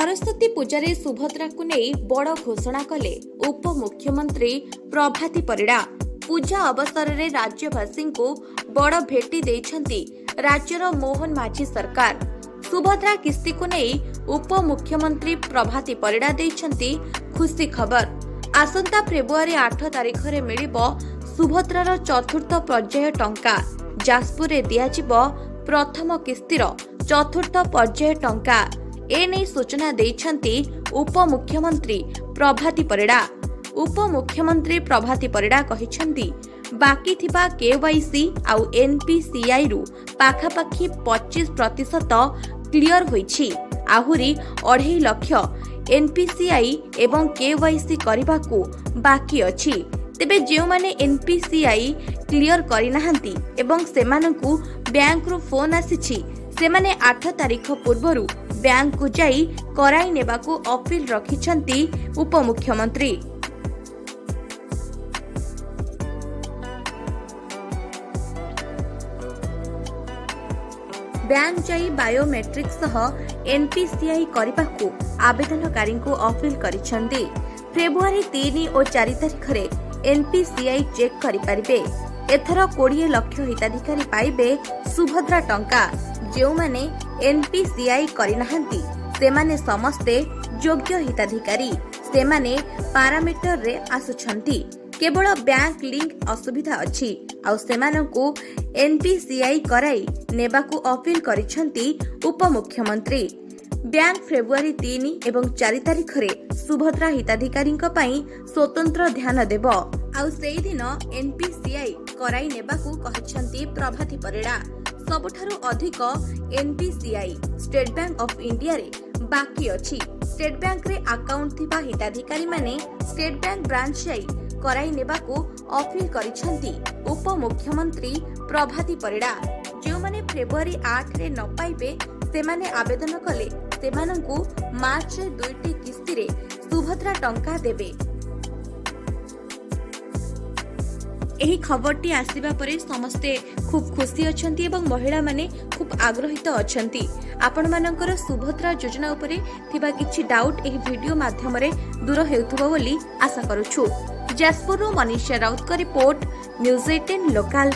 सरस्वती पूजा सुभद्रा को नहीं बड़ घोषणा कले उपमुख्यमंत्री प्रभाती परिड़ा। पूजा अवसर में राज्यवासी को बड़ भेटी देइछंती राज्यर मोहन माझी सरकार। सुभद्रा किस्ती को नहीं उपमुख्यमंत्री प्रभाती परिड़ा देइछंती खुशी खबर। आसंता फेब्रुआरी 8 तारिख में मिलिबो सुभद्रार चतुर्थ पर्याय टंका। जाजपुर रे दियाजिबो प्रथम किस्तीर चतुर्थ पर्याय टंका। एने सूचना देइछंती उपमुख्यमंत्री प्रभाती परिड़ा। उपमुख्यमंत्री प्रभाती परिड़ा कहिछंती बाकी थिबा केवाईसी आउ एनपीसीआई रु पाखापाखी 25% क्लियर होईछि। आहुरी 2.5 लाख एनपीसीआई एवं केवाईसी करबाकू बाकी अछि। तेबे जेउ माने एनपीसीआई क्लियर करिनाहांती एवं सेमानंकू बैंक रु फोन आसीछि सेमाने 8 तारिख पूर्वरु बैंक को जाई कराई नेबाकू अपील रखिछंती उपमुख्यमंत्री। बैंक जाई बायोमेट्रिक सह एनपीसीआई करबाकू आवेदनकारी को अपील करिछंती। फेब्रुआरी 3 और 4 तारिख रे एनपीसीआई चेक करि परिबे। एथर 20 लाख हिताधिकारी पाइबे सुभद्रा टंका। जो माने एनपीसीआई करिनाहांती सेमाने समस्ते योग्य हिताधिकारी। सेमाने पारामीटर रे आसुछंती। केवल बैंक लिंक असुविधा अछि आउ सेमानंकू एनपीसीआई कराई नेबाकू अपील करिछंती उपमुख्यमंत्री। बैंक फेब्रुआरी 3 एवं 4 तारिख रे सुभद्रा हिताधिकारी स्वतंत्र ध्यान देब आउ सेई दिन एनपीसीआई कराई नेबाकू कहिछंती प्रभाती परिड़ा। सबुठारु अधिक NPCI state bank of India रे बाकी अछि। स्टेट बैंक रे अकाउंट थिबा हिताधिकारी माने स्टेट बैंक ब्रांच जाई कराई नेबाकू अपील करिछंती उपमुख्यमंत्री प्रभाती परिड़ा। जो माने फेब्रुआरी 8 रे न पाइबे सेमाने आवेदन कले सेमानंकू मार्च 2टी किस्ती रे सुभद्रा टंका देबे। एही खबरटी आसिबा परे समस्ते खूब खुशी अछंती एवं महिला माने खूब आग्रहित अछंती। आपण मानकर सुभद्रा योजना उपरे थिबा किछि डाउट एही वीडियो माध्यम रे दूर हेउथबो बोली आशा करूछु। जाजपुर मनीषा राउत का रिपोर्ट, न्यूज 18 लोकल।